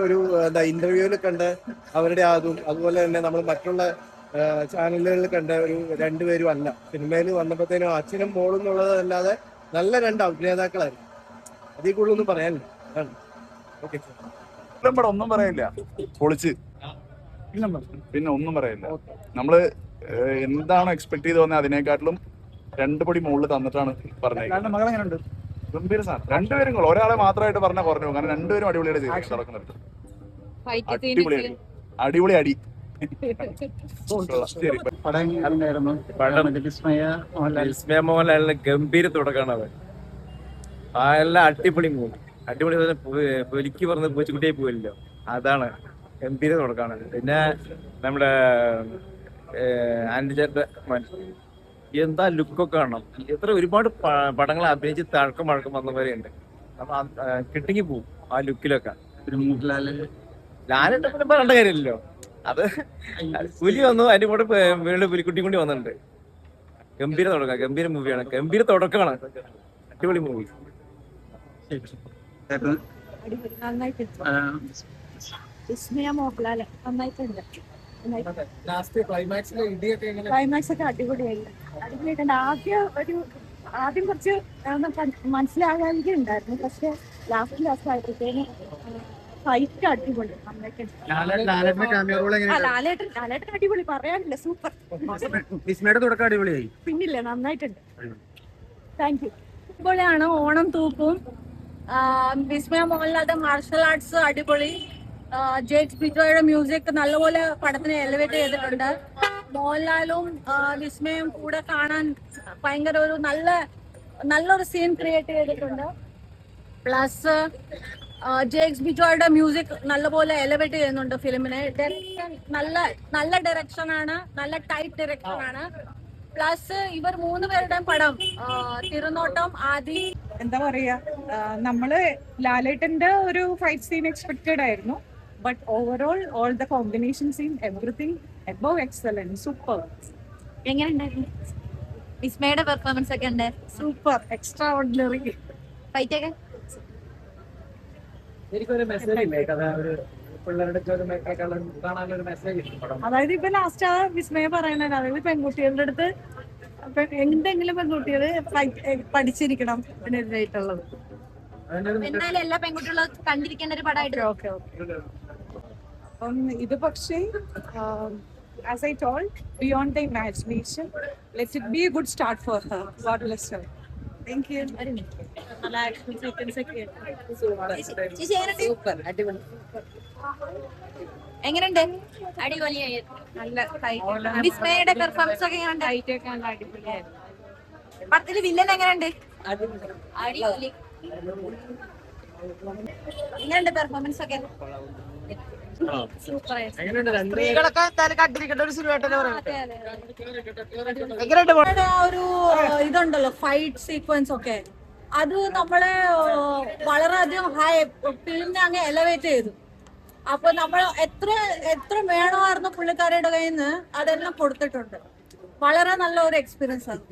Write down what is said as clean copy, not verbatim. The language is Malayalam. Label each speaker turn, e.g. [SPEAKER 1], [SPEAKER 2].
[SPEAKER 1] ഒരു എന്താ ഇന്റർവ്യൂവിൽ കണ്ട അവരുടെ അതുപോലെ തന്നെ നമ്മൾ മറ്റുള്ള ചാനലുകളിൽ കണ്ട ഒരു രണ്ടുപേരും അല്ല. സിനിമയിൽ വന്നപ്പോഴത്തേനും അച്ഛനും മോളും എന്നുള്ളതല്ലാതെ നല്ല രണ്ട് അഭിനേതാക്കളായിരുന്നു. അതിൽ കൂടുതലൊന്നും പറയാനില്ല. ഓക്കെ,
[SPEAKER 2] ഒന്നും പറയില്ല, പൊളിച്ച്. പിന്നെ ഒന്നും പറയില്ല. നമ്മള് എന്താണോ എക്സ്പെക്ട് ചെയ്ത് വന്നത് അതിനെക്കാട്ടിലും 2 പടി മുകളിൽ തന്നിട്ടാണ് പറഞ്ഞത്. ഗംഭീര സാധനം. രണ്ടുപേരും ഒരാളെ മാത്രമായിട്ട് പറഞ്ഞാൽ കുറഞ്ഞു, കാരണം രണ്ടുപേരും അടിപൊളിയായിട്ട് ചെയ്തു നടക്കുന്നുണ്ട്. അടിപൊളി അടി.
[SPEAKER 3] വിസ്മയ മോഹൻലാലിന് ഗംഭീര തുടക്കമാണ് അത്. എല്ലാം അടിപൊളി മൂവി. അടിപൊളി പൊലിക്ക് പറഞ്ഞ് പൂച്ചക്കുട്ടിയായി പോയില്ലോ, അതാണ് ഗംഭീര തുടക്കമാണ്. പിന്നെ നമ്മുടെ ആന്റി ചേട്ടന്റെ എന്താ ലുക്കൊക്കെ കാണണം. എത്ര ഒരുപാട് പടങ്ങൾ അഭിനയിച്ച് തഴക്കം വഴക്കം വന്നവരെയുണ്ട്. അപ്പൊ കിട്ടിങ്ങി പോവും ആ ലുക്കിലൊക്കെ. ലാലേട്ടൻ പിന്നെ പറയേണ്ട കാര്യമില്ലല്ലോ, അത് പുലി വന്നു, അതിന്റെ കൂടെ വീണ്ടും പുലിക്കുട്ടി കൂടി വന്നിട്ടുണ്ട്. ഗംഭീര തുടക്കം, ഗംഭീര മൂവിയാണ്, ഗംഭീര തുടക്കമാണ്, അടിപൊളി മൂവി.
[SPEAKER 4] വിസ്മയ മോഹൻലാല് നന്നായിട്ടുണ്ട്. ക്ലൈമാക്സ് ഒക്കെ അടിപൊളിയായിട്ടുണ്ട്. ആദ്യം കുറച്ച് മനസ്സിലാകാതെ ഉണ്ടായിരുന്നു, പക്ഷെ ലാസ്റ്റ് ആയപ്പോഴത്തേന് ഫൈറ്റ് അടിപൊളി. ലാലേട്ടൻ അടിപൊളി, പറയാനില്ല, സൂപ്പർ.
[SPEAKER 5] വിസ്മയുടെ തുടക്കം അടിപൊളിയായി,
[SPEAKER 4] പിന്നില്ലേ, നന്നായിട്ടുണ്ട്. Thank you. അടിപൊളിയാണ്. ഓണം തൂക്കും. വിസ്മയ മോഹൻലാലിന്റെ മാർഷൽ ആർട്സ് അടിപൊളി. ജേക്സ് ബിജോയുടെ മ്യൂസിക് നല്ലപോലെ പടത്തിനെ എലിവേറ്റ് ചെയ്തിട്ടുണ്ട്. മോഹൻലാലും വിസ്മയും കൂടെ കാണാൻ ഭയങ്കര ഒരു നല്ലൊരു സീൻ ക്രിയേറ്റ് ചെയ്തിട്ടുണ്ട്. പ്ലസ് ജേക്സ് ബിജോയുടെ മ്യൂസിക് നല്ലപോലെ എലിവേറ്റ് ചെയ്യുന്നുണ്ട് ഫിലിമിനെ. ഡയറക്ഷൻ നല്ല ഡയറക്ഷൻ ആണ്, നല്ല ടൈറ്റ് ഡയറക്ഷൻ ആണ്. പ്ലസ് ഇവർ 3 പേരുടെയും പടം തിരുനോട്ടം, ആദി,
[SPEAKER 6] എന്താ പറയാ, നമ്മള് ലാലേട്ടന്റെ ഒരു ഫൈറ്റ് സീൻ എക്സ്പെക്റ്റഡ് ആയിരുന്നു. But overall all the combination scene everything above excellent, super.
[SPEAKER 4] എങ്ങനെയുണ്ടായിരുന്നു വിസ്മയുടെ പെർഫോമൻസ് ഒക്കെ? ഉണ്ട്,
[SPEAKER 6] സൂപ്പർ, എക്സ്ട്രാ ഓർഡിനറി.
[SPEAKER 4] ഫൈറ്റ് ഒക്കെ
[SPEAKER 6] അതായത് ഇപ്പൊ ലാസ്റ്റ് ആ വിസ്മയ പറയണത്, അതായത് പെൺകുട്ടികളുടെ അടുത്ത് എന്തെങ്കിലും പെൺകുട്ടികൾ പഠിച്ചിരിക്കണം എന്നെതിരായിട്ടുള്ളത്.
[SPEAKER 4] എന്തായാലും എല്ലാ പെൺകുട്ടികളും കണ്ടിരിക്കേണ്ട ഒരു പടമായിട്ട്.
[SPEAKER 6] ഓക്കെ. അപ്പം ഇത് പക്ഷേ as I told, beyond the imagination, let it be a good start for her. God bless her. Thank you.
[SPEAKER 4] നല്ല ആക്ഷൻ സീക്വൻസ് ഒക്കെ എങ്ങനെയുണ്ട്? അടിപൊളിയായി. നല്ല വിസ്മയുടെ പെർഫോമൻസ് ഒക്കെ എങ്ങനെയുണ്ട്?
[SPEAKER 6] അടിപൊളിയായിരുന്നു.
[SPEAKER 4] പടത്തില് വില്ലൻ എങ്ങനെയുണ്ട്? അടിപൊളി. എങ്ങനെയുണ്ട് പെർഫോമൻസ് ഒക്കെ?
[SPEAKER 5] സ്ത്രീകളൊക്കെ കണ്ടിരിക്കേണ്ട ഒരു സിനിമ.
[SPEAKER 4] ഒരു ഇതുണ്ടല്ലോ ഫൈറ്റ് സീക്വൻസ് ഒക്കെ, അത് നമ്മളെ വളരെയധികം ഫിലിമിനെ അങ്ങ് എലവേറ്റ് ചെയ്തു. അപ്പൊ നമ്മൾ എത്ര വേണമായിരുന്നു പുള്ളിക്കാരുടെ കയ്യിൽ നിന്ന് അതെല്ലാം കൊടുത്തിട്ടുണ്ട്. വളരെ നല്ല ഒരു എക്സ്പീരിയൻസ് ആണ്.